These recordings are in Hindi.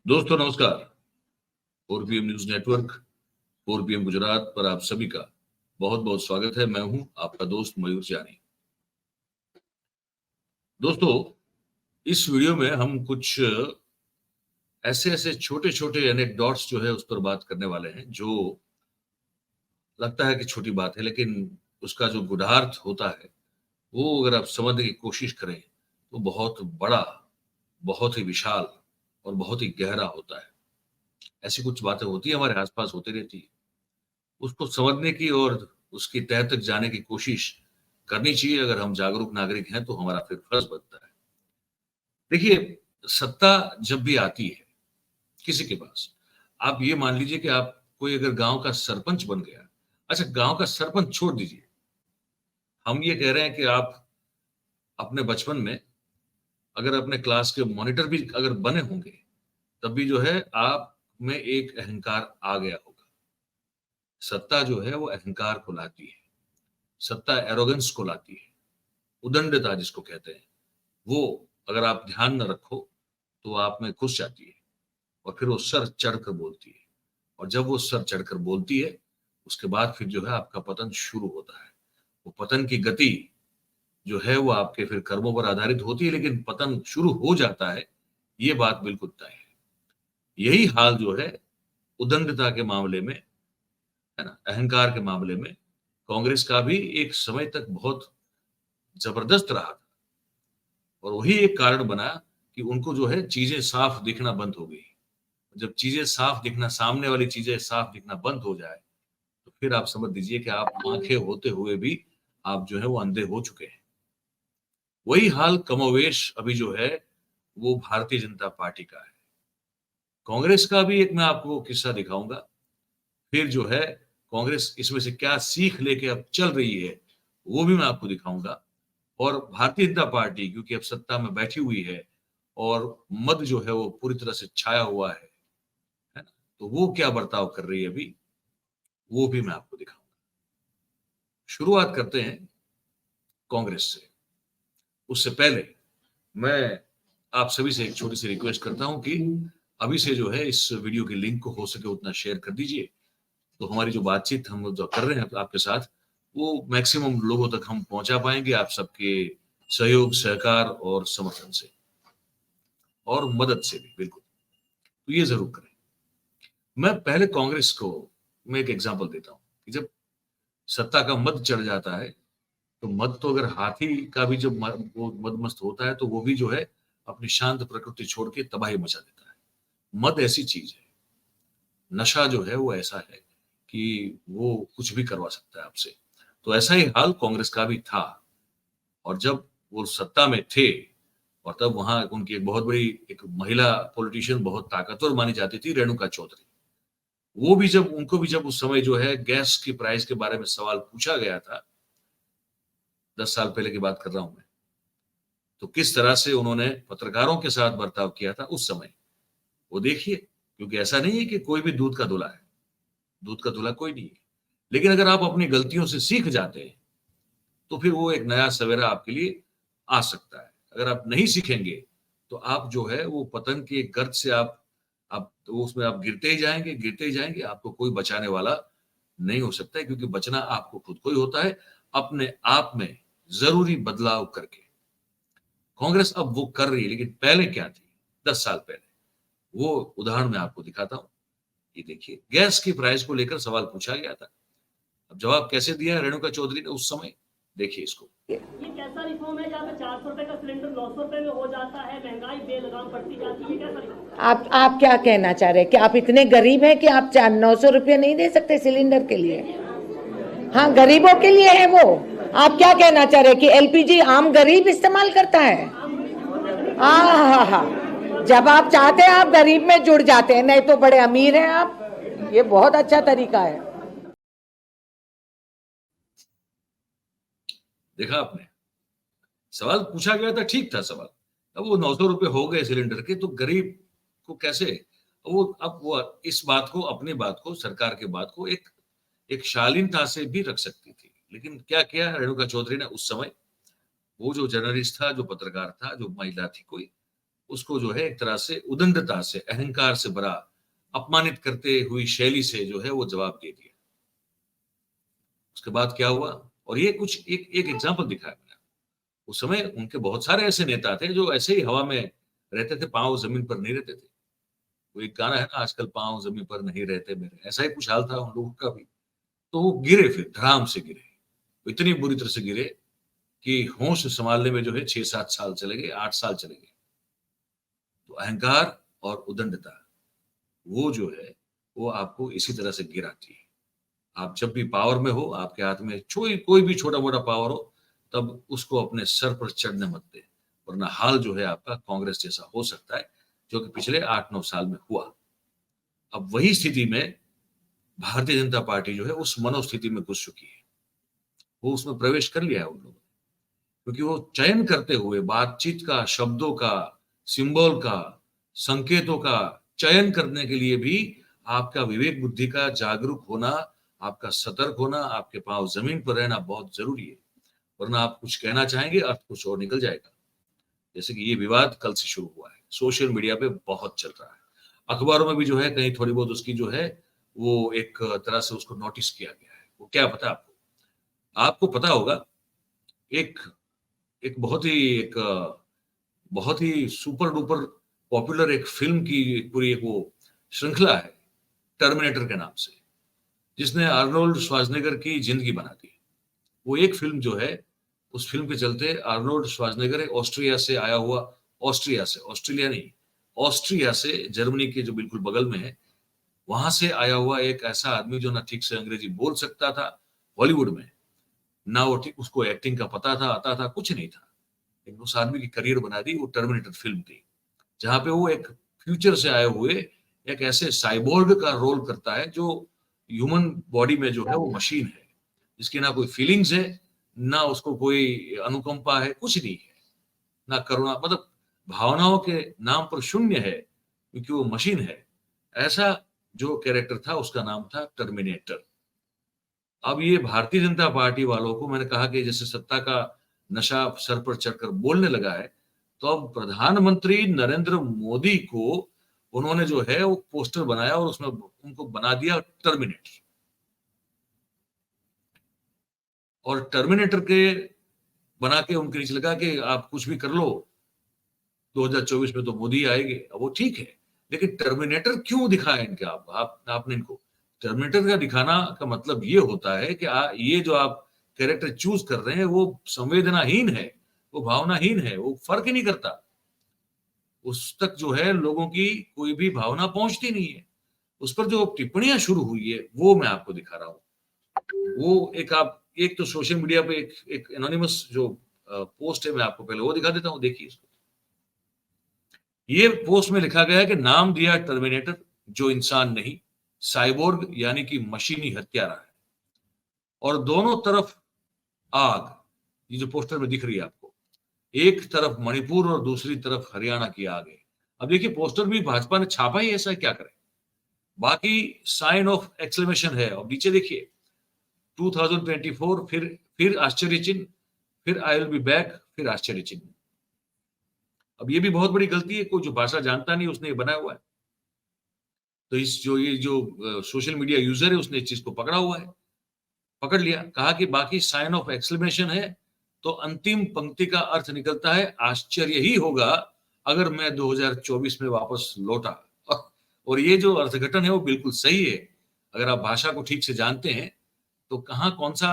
दोस्तों नमस्कार। 4PM news network 4PM Gujarat पर आप सभी का बहुत बहुत स्वागत है। मैं हूं आपका दोस्त मयूर जानी। दोस्तों, इस वीडियो में हम कुछ ऐसे ऐसे छोटे छोटे एनेक्डोट्स जो है उस पर बात करने वाले हैं, जो लगता है कि छोटी बात है, लेकिन उसका जो गुणार्थ होता है वो अगर आप समझने की कोशिश करें तो बहुत बड़ा, बहुत ही विशाल और बहुत ही गहरा होता है। ऐसी कुछ बातें होती है, हमारे आसपास होती रहती है। उसको समझने की और उसकी तह तक जाने की कोशिश करनी चाहिए। अगर हम जागरूक नागरिक हैं तो हमारा फिर फर्ज बनता है। देखिए, सत्ता जब भी आती है किसी के पास, आप ये मान लीजिए कि आप कोई अगर गांव का सरपंच बन गया। अच्छा, गांव का सरपंच छोड़ दीजिए, हम ये कह रहे हैं कि आप अपने बचपन में अगर अपने क्लास के मॉनिटर भी अगर बने होंगे, तब भी जो है आप में एक अहंकार आ गया होगा। सत्ता जो है वो अहंकार को लाती है, सत्ता एरोगेंस को लाती है, उदंडता जिसको कहते हैं, वो अगर आप ध्यान न रखो तो आप में घुस जाती है और फिर वो सर चढ़कर बोलती है। और जब वो सर चढ़कर बोलती है, उसके बाद फिर जो है आपका पतन शुरू होता है। वो पतन की गति जो है वो आपके फिर कर्मों पर आधारित होती है, लेकिन पतन शुरू हो जाता है, ये बात बिल्कुल तय है। यही हाल जो है उदंडता के मामले में, है ना, अहंकार के मामले में कांग्रेस का भी एक समय तक बहुत जबरदस्त रहा था। और वही एक कारण बना कि उनको जो है चीजें साफ दिखना बंद हो गई। जब चीजें साफ दिखना, सामने वाली चीजें साफ दिखना बंद हो जाए, तो फिर आप समझ लीजिए कि आप आंखें होते हुए भी आप जो है वो अंधे हो चुके हैं। वही हाल कमोवेश अभी जो है वो भारतीय जनता पार्टी का है। कांग्रेस का भी एक मैं आपको किस्सा दिखाऊंगा, फिर जो है कांग्रेस इसमें से क्या सीख लेके अब चल रही है वो भी मैं आपको दिखाऊंगा। और भारतीय जनता पार्टी क्योंकि अब सत्ता में बैठी हुई है और मद जो है वो पूरी तरह से छाया हुआ है ना, तो वो क्या बर्ताव कर रही है अभी, वो भी मैं आपको दिखाऊंगा। शुरुआत करते हैं कांग्रेस से। उससे पहले मैं आप सभी से एक छोटी सी रिक्वेस्ट करता हूं कि अभी से जो है इस वीडियो के लिंक को हो सके उतना शेयर कर दीजिए, तो हमारी जो बातचीत हम जो कर रहे हैं आपके साथ, वो मैक्सिमम लोगों तक हम पहुंचा पाएंगे आप सबके सहयोग, सहकार और समर्थन से और मदद से भी। बिल्कुल, तो ये जरूर करें। मैं पहले कांग्रेस को मैं एक एग्जांपल देता हूं कि जब सत्ता का मद चढ़ जाता है, तो मद तो अगर हाथी का भी जब वो मदमस्त होता है तो वो भी जो है अपनी शांत प्रकृति छोड़ के तबाही मचा देता है। मद ऐसी चीज है, नशा जो है वो ऐसा है कि वो कुछ भी करवा सकता है आपसे। तो ऐसा ही हाल कांग्रेस का भी था। और जब वो सत्ता में थे और तब वहां उनकी एक बहुत बड़ी एक महिला पॉलिटिशियन बहुत ताकतवर मानी जाती थी, रेणुका चौधरी। वो भी जब उनको भी जब उस समय जो है गैस की प्राइस के बारे में सवाल पूछा गया था, 10 साल पहले की बात कर रहा हूं मैं, तो किस तरह से उन्होंने पत्रकारों के साथ बर्ताव किया था उस समय, वो देखिए। क्योंकि ऐसा नहीं है कि कोई भी दूध का धुला है, दूध का धुला कोई नहीं है। लेकिन अगर आप अपनी गलतियों से सीख जाते हैं तो फिर वो एक नया सवेरा आपके लिए आ सकता है। अगर आप नहीं सीखेंगे तो आप जो है वो पतन के गर्त से आप तो उसमें आप गिरते ही जाएंगे, गिरते ही जाएंगे। आपको कोई बचाने वाला नहीं हो सकता है, क्योंकि बचना आपको खुद को ही होता है, अपने आप में जरूरी बदलाव करके। कांग्रेस अब वो कर रही है, लेकिन पहले क्या थी 10 साल पहले, वो उदाहरण मैं आपको दिखाता हूं। ये देखिए, गैस की प्राइस को लेकर सवाल पूछा गया था। अब जवाब कैसे दिया है रेणुका चौधरी ने उस समय, देखिए इसको। ये कैसा रिफॉर्म है जहाँ पे 400 रुपए का सिलेंडर 900 रुपए में हो जाता है, महंगाई बेलगाम बढ़ती जाती है, कैसा रिफॉर्म? आप क्या कहना चाह रहे हैं कि आप इतने गरीब हैं कि आप 900 रुपये नहीं दे सकते सिलेंडर के लिए? हाँ, गरीबों के लिए है वो। आप क्या कहना चाह रहे हैं कि एलपीजी आम गरीब इस्तेमाल करता है? हाँ, जब आप चाहते हैं आप गरीब में जुड़ जाते हैं, नहीं तो बड़े अमीर हैं आप। ये बहुत अच्छा तरीका है। देखा आपने, सवाल पूछा गया था, ठीक था सवाल। अब वो 900 रुपए हो गए सिलेंडर के, तो गरीब को कैसे वो, अब वो इस बात को, अपनी बात को, सरकार के बात को एक एक शालीनता से भी रख सकती थी। लेकिन क्या किया रेणुका चौधरी ने उस समय, वो जो जर्नलिस्ट था, जो पत्रकार था, जो महिला थी कोई, उसको जो है एक तरह से उदंडता से, अहंकार से भरा, अपमानित करते हुई शैली से जो है वो जवाब दे दिया। उसके बाद क्या हुआ, और ये कुछ एक एग्जाम्पल दिखाया मैंने। उस समय उनके बहुत सारे ऐसे नेता थे जो ऐसे ही हवा में रहते थे, पांव जमीन पर नहीं रहते थे। वो एक गाना है ना, आजकल पांव जमीन पर नहीं रहते मेरे, ऐसा ही कुछ हाल था उन लोगों का भी। तो वो गिरे, फिर धड़ाम से गिरे, इतनी बुरी तरह से गिरे कि होश संभालने में जो है 6-7 साल चले गए, 8 साल चले गए। तो अहंकार और उदंडता, वो जो है वो आपको इसी तरह से गिराती है। आप जब भी पावर में हो, आपके हाथ में कोई भी छोटा मोटा पावर हो, तब उसको अपने सर पर चढ़ने मत दे, वरना हाल जो है आपका कांग्रेस जैसा हो सकता है, जो कि पिछले 8-9 साल में हुआ। अब वही स्थिति में भारतीय जनता पार्टी जो है उस मनोस्थिति में घुस चुकी है। वो उसमें प्रवेश कर लिया है उन लोगों ने, क्योंकि वो चयन करते हुए बातचीत का, शब्दों का, सिंबल का, संकेतों का चयन करने के लिए भी आपका विवेक बुद्धि का जागरूक होना, आपका सतर्क होना, आपके पांव जमीन पर रहना बहुत जरूरी है, वरना आप कुछ कहना चाहेंगे, अर्थ कुछ और निकल जाएगा। जैसे कि ये विवाद कल से शुरू हुआ है, सोशल मीडिया पे बहुत चल रहा है, अखबारों में भी जो है कहीं थोड़ी बहुत उसकी जो है वो एक तरह से उसको नोटिस किया गया है। वो क्या पता आपको, आपको पता होगा, एक एक बहुत ही सुपर डुपर पॉपुलर एक फिल्म की पूरी एक वो श्रृंखला है, टर्मिनेटर के नाम से, जिसने आर्नोल्ड श्वार्ज़नेगर की जिंदगी बना दी। वो एक फिल्म जो है, उस फिल्म के चलते आर्नोल्ड श्वार्ज़नेगर एक ऑस्ट्रिया से आया हुआ, ऑस्ट्रेलिया नहीं, ऑस्ट्रिया से, जर्मनी के जो बिल्कुल बगल में है, वहां से आया हुआ एक ऐसा आदमी जो ना ठीक से अंग्रेजी बोल सकता था हॉलीवुड में, ना वो ठीक उसको एक्टिंग का पता था, आता था, कुछ नहीं था। लेकिन उस आदमी की करियर बना दी वो टर्मिनेटर फिल्म थी, जहां पे वो एक फ्यूचर से आए हुए एक ऐसे साइबोर्ग का रोल करता है, जो ह्यूमन बॉडी में जो है वो मशीन है, जिसकी ना कोई फीलिंग्स है, ना उसको कोई अनुकंपा है, कुछ नहीं है, ना करुणा, मतलब भावनाओं के नाम पर शून्य है, क्योंकि वो मशीन है। ऐसा जो कैरेक्टर था उसका नाम था टर्मिनेटर। अब ये भारतीय जनता पार्टी वालों को, मैंने कहा कि जैसे सत्ता का नशा सर पर चढ़कर बोलने लगा है, तो अब प्रधानमंत्री नरेंद्र मोदी को उन्होंने जो है वो पोस्टर बनाया और उसमें उनको बना दिया टर्मिनेटर। और टर्मिनेटर के बना के उनके नीचे लगा कि आप कुछ भी कर लो, 2024 में तो मोदी आएंगे। अब वो ठीक है, लेकिन टर्मिनेटर क्यों दिखाया इनके, आपने इनको टर्मिनेटर का दिखाना का मतलब ये होता है कि ये जो आप कैरेक्टर चूज कर रहे हैं वो संवेदनाहीन है, वो भावनाहीन है, वो फर्क ही नहीं करता, उस तक जो है लोगों की कोई भी भावना पहुंचती नहीं है। उस पर जो टिप्पणियां शुरू हुई है वो मैं आपको दिखा रहा हूं। वो एक तो सोशल मीडिया पे एक एनोनिमस जो पोस्ट है, मैं आपको पहले वो दिखा देता हूं, देखिए इसको। ये पोस्ट में लिखा गया है कि नाम दिया टर्मिनेटर, जो इंसान नहीं, साइबोर्ग यानी कि मशीनी हत्यारा है, और दोनों तरफ आग। ये जो पोस्टर में दिख रही है आपको, एक तरफ मणिपुर और दूसरी तरफ हरियाणा की आग है। अब देखिए पोस्टर भी भाजपा ने छापा ही ऐसा है, क्या करें। बाकी साइन ऑफ एक्सक्लेमेशन है, और नीचे देखिए 2024, फिर आश्चर्य चिन्ह, फिर आई विल बी बैक, फिर आश्चर्य चिन्ह। अब ये भी बहुत बड़ी गलती है, कोई जो भाषा जानता नहीं उसने ये बनाया हुआ है। तो ये जो सोशल मीडिया यूजर है उसने इस चीज को पकड़ा हुआ है, पकड़ लिया, कहा कि बाकी साइन ऑफ एक्सक्लेमेशन है, तो अंतिम पंक्ति का अर्थ निकलता है आश्चर्य ही होगा अगर मैं 2024 में वापस लौटा। और ये जो अर्थघटन है वो बिल्कुल सही है, अगर आप भाषा को ठीक से जानते हैं तो कहाँ कौन सा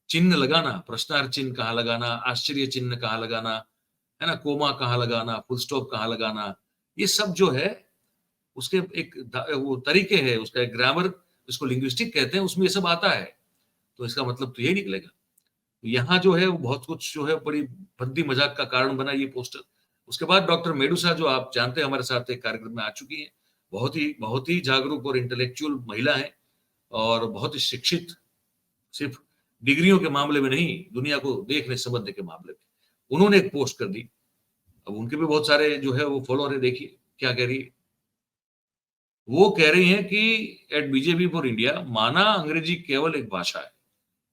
चिन्ह लगाना, प्रश्नार्थ चिन्ह कहाँ लगाना, आश्चर्य चिन्ह कहाँ लगाना, है ना, कोमा कहाँ लगाना, फुल स्टॉप कहाँ लगाना, ये सब जो है उसके एक वो तरीके है, उसका एक ग्रामर, जिसको लिंग्विस्टिक कहते हैं, उसमें ये सब आता है। तो इसका मतलब तो यही निकलेगा। तो यहाँ जो है वो बहुत कुछ जो है बड़ी भद्दी मजाक का कारण बना ये पोस्टर। उसके बाद डॉक्टर मेडुसा, जो आप जानते हैं हमारे साथ एक कार्यक्रम में आ चुकी है, बहुत ही जागरूक और इंटेलेक्चुअल महिला है, और बहुत ही शिक्षित, सिर्फ डिग्रियों के मामले में नहीं, दुनिया को देखने समझने के मामले में उन्होंने एक पोस्ट कर दी। अब उनके भी बहुत सारे जो है वो फॉलोअर है, देखिए क्या कह रही है। वो कह रही हैं कि एट बीजेपी फॉर इंडिया, माना अंग्रेजी केवल एक भाषा है,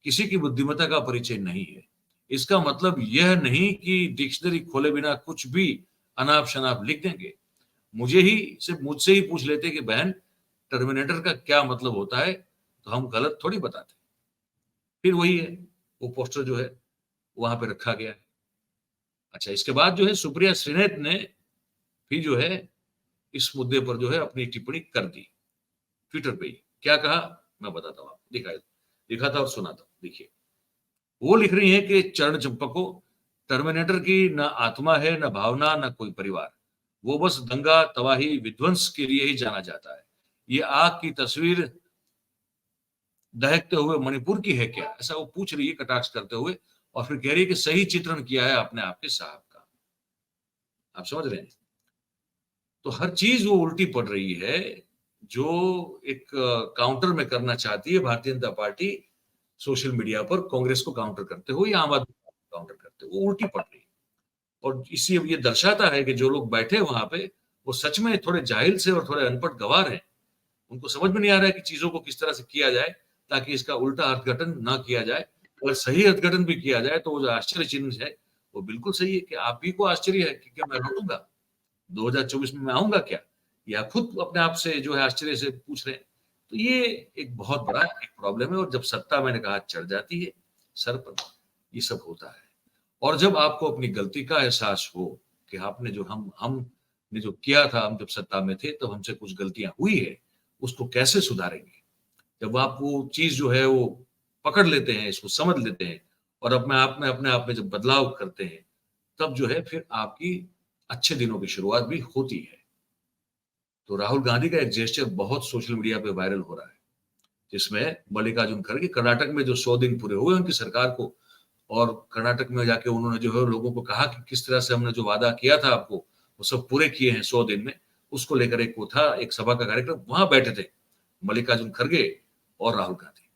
किसी की बुद्धिमत्ता का परिचय नहीं है। इसका मतलब यह नहीं कि डिक्शनरी खोले बिना कुछ भी अनाप शनाप लिख देंगे। मुझसे ही पूछ लेते कि बहन टर्मिनेटर का क्या मतलब होता है, तो हम गलत थोड़ी बताते। फिर वही है, वो पोस्टर जो है वहां पे रखा गया है। अच्छा, इसके बाद जो है सुप्रिया श्रीनेत ने फिर जो है इस मुद्दे पर जो है अपनी टिप्पणी कर दी ट्विटर पे ही। क्या कहा मैं बताता हूँ आपको, दिखा था और सुना था। देखिए, वो लिख रही है कि चरण चंपको, टर्मिनेटर की न आत्मा है, न भावना, न कोई परिवार। वो बस दंगा, तबाही, विध्वंस के लिए ही जाना जाता है। ये आग की तस्वीर दहकते हुए मणिपुर की है क्या, ऐसा वो पूछ रही है कटाक्ष करते हुए। और फिर कह रही है कि सही चित्रण किया है आपने आपके साहब का। आप समझ रहे हैं? तो हर चीज वो उल्टी पड़ रही है। जो एक काउंटर में करना चाहती है Bharatiya Janata party social media पर कांग्रेस को काउंटर करते हुए या आम आदमी को काउंटर करते हुए, वो उल्टी पड़ रही है। और इसी ये दर्शाता है कि जो लोग बैठे वहां पे वो सच में थोड़े जाहिल से और थोड़े अनपढ़ गवार हैं। उनको समझ में नहीं आ रहा है कि चीजों को किस तरह से किया जाए ताकि इसका उल्टा अर्थघटन ना किया जाए। अगर सही अर्थघटन भी किया जाए तो वो जो आश्चर्य चिन्ह है वो बिल्कुल सही है कि आप ही को आश्चर्य है कि क्या मैं लौटूंगा 2024 में, मैं आऊंगा क्या, या खुद अपने आप से जो है आश्चर्य से पूछ रहे हैं। तो ये एक बहुत बड़ा एक प्रॉब्लम है। और जब सत्ता मैंने कहा चढ़ जाती है सर पर, ये सब होता है। और जब आपको अपनी गलती का एहसास हो कि आपने जो हमने जो किया था, हम जब सत्ता में थे तब हमसे कुछ गलतियां हुई है, उसको कैसे सुधारेंगे। जब आप वो चीज जो है वो पकड़ लेते हैं, इसको समझ लेते हैं और अपने आप में जब बदलाव करते हैं, तब जो है फिर आपकी अच्छे दिनों की शुरुआत भी होती है। तो राहुल गांधी का एक जेस्चर बहुत सोशल मीडिया पे वायरल हो रहा है, जिसमें मल्लिकार्जुन खड़गे कर्नाटक में जो 100 दिन पूरे हुए उनकी सरकार को, और कर्नाटक में जाके उन्होंने जो है लोगों को कहा कि किस तरह से हमने जो वादा किया था आपको वो सब पूरे किए हैं 100 दिन में। उसको लेकर एक वो था, एक सभा का कार्यक्रम, वहां बैठे थे मल्लिकार्जुन खड़गे और राहुल गांधी।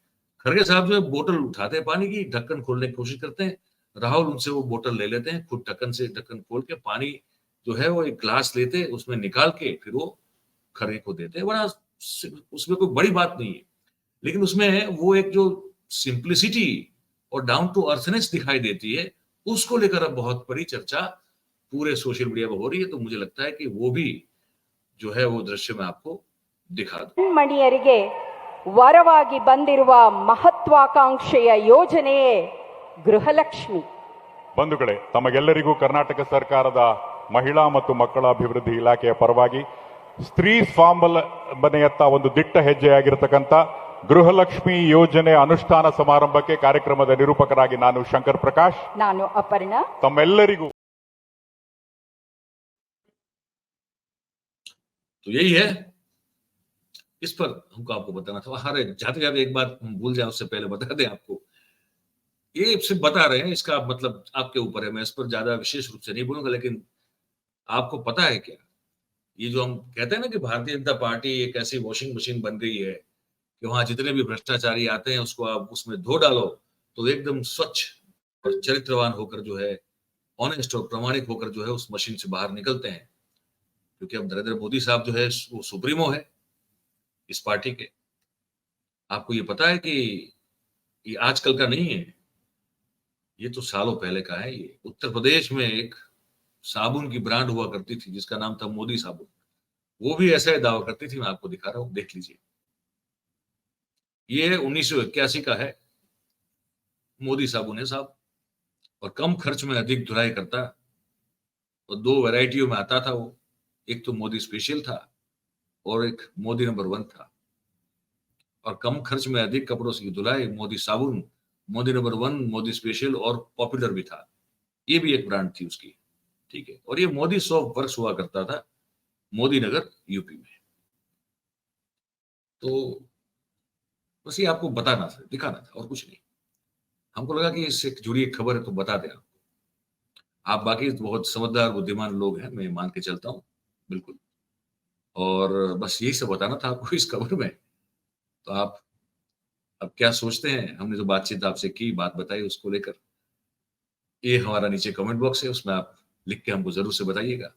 खड़गे साहब जो है बोतल उठाते हैं पानी की, ढक्कन खोलने की कोशिश करते हैं। राहुल उनसे वो बोतल ले लेते हैं, खुद ढक्कन खोल के पानी जो है वो एक ग्लास लेते, उसमें निकाल के फिर वो खड़गे को देते हैं। बड़ा, उसमें कोई बड़ी बात नहीं है, लेकिन उसमें वो एक जो सिंप्लिसिटी और डाउन टू अर्थनेस दिखाई देती है, उसको लेकर अब बहुत बड़ी चर्चा पूरे सोशल मीडिया में हो रही है। तो मुझे लगता है कि वो भी जो है वो दृश्य मैं आपको दिखा दूं। ಮಣಿಯರಿಗೆ ವರವಾಗಿ ಬಂದಿರುವ ಮಹತ್ವಾಕಾಂಕ್ಷೆಯ ಯೋಜನೆಯೇ ಗೃಹಲಕ್ಷ್ಮಿ. ಬಂಧುಗಳೇ, ತಮಗೆಲ್ಲರಿಗೂ ಕರ್ನಾಟಕ ಸರ್ಕಾರದ ಮಹಿಳಾ ಮತ್ತು ಮಕ್ಕಳ ಅಭಿವೃದ್ಧಿ ಇಲಾಖೆಯ ಪರವಾಗಿ ಸ್ತ್ರೀ ಸ್ವಾವಲಂಬನೆಯತ್ತ ಒಂದು ದಿಟ್ಟ ಹೆಜ್ಜೆಯಾಗಿರತಕ್ಕಂಥ ಗೃಹಲಕ್ಷ್ಮಿ ಯೋಜನೆ ಅನುಷ್ಠಾನ ಸಮಾರಂಭಕ್ಕೆ ಕಾರ್ಯಕ್ರಮದ ನಿರೂಪಕರಾಗಿ ನಾನು ಶಂಕರ್ ಪ್ರಕಾಶ್, ನಾನು ಅಪರ್ಣಾ, ತಮ್ಮೆಲ್ಲರಿಗೂ तो यही है, इस पर हमको आपको बताना था। अरे जाते जाते एक बात हम भूल जाए उससे पहले बता दें आपको, ये सिर्फ बता रहे हैं, इसका मतलब आपके ऊपर है, मैं इस पर ज्यादा विशेष रूप से नहीं बोलूंगा। लेकिन आपको पता है क्या, ये जो हम कहते हैं ना कि भारतीय जनता पार्टी एक ऐसी वॉशिंग मशीन बन गई है कि वहां जितने भी भ्रष्टाचारी आते हैं उसको आप उसमें धो डालो तो एकदम स्वच्छ और चरित्रवान होकर जो है, ऑनेस्ट और प्रामाणिक होकर जो है उस मशीन से बाहर निकलते हैं। क्योंकि अब नरेंद्र मोदी साहब जो है वो सुप्रीमो है इस पार्टी के। आपको ये पता है कि ये आजकल का नहीं है, ये तो सालों पहले का है। ये उत्तर प्रदेश में एक साबुन की ब्रांड हुआ करती थी जिसका नाम था मोदी साबुन, वो भी ऐसा ही दावा करती थी। मैं आपको दिखा रहा हूं, देख लीजिए। ये 1981 का है, मोदी साबुन है साहब, और कम खर्च में अधिक धुलाई करता, और 2 वैरायटियों में आता था वो, एक तो मोदी स्पेशल था और एक मोदी नंबर 1 था। और कम खर्च में अधिक कपड़ों की धुलाई, मोदी साबुन, मोदी नंबर 1, मोदी स्पेशल और पॉपुलर भी था। ये भी एक ब्रांड थी उसकी, ठीक है। और ये मोदी सोप वर्क्स हुआ करता था मोदी नगर यूपी में। तो बस ये आपको बताना था, दिखाना था, और कुछ नहीं। हमको लगा कि इससे जुड़ी एक खबर है तो बता दें आपको। आप बाकी बहुत समझदार बुद्धिमान लोग हैं, मैं मान के चलता हूँ बिल्कुल। और बस यही सब बताना था आपको इस खबर में। तो आप अब क्या सोचते हैं, हमने जो बातचीत आपसे की, बात बताई, उसको लेकर ये हमारा नीचे कमेंट बॉक्स है, उसमें आप लिख के हमको जरूर से बताइएगा।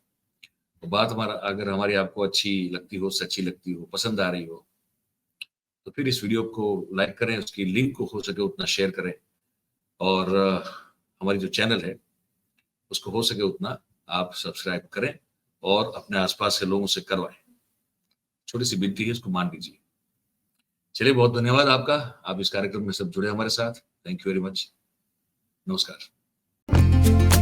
तो बात अगर हमारी आपको अच्छी लगती हो, सच्ची लगती हो, पसंद आ रही हो, तो फिर इस वीडियो को लाइक करें, उसकी लिंक को हो सके उतना शेयर करें, और हमारी जो चैनल है उसको हो सके उतना आप सब्सक्राइब करें और अपने आसपास के लोगों से करवाएं। छोटी सी विनती है, इसको मान लीजिए। चलिए, बहुत धन्यवाद आपका, आप इस कार्यक्रम में सब जुड़े हमारे साथ। Thank you very much. नमस्कार।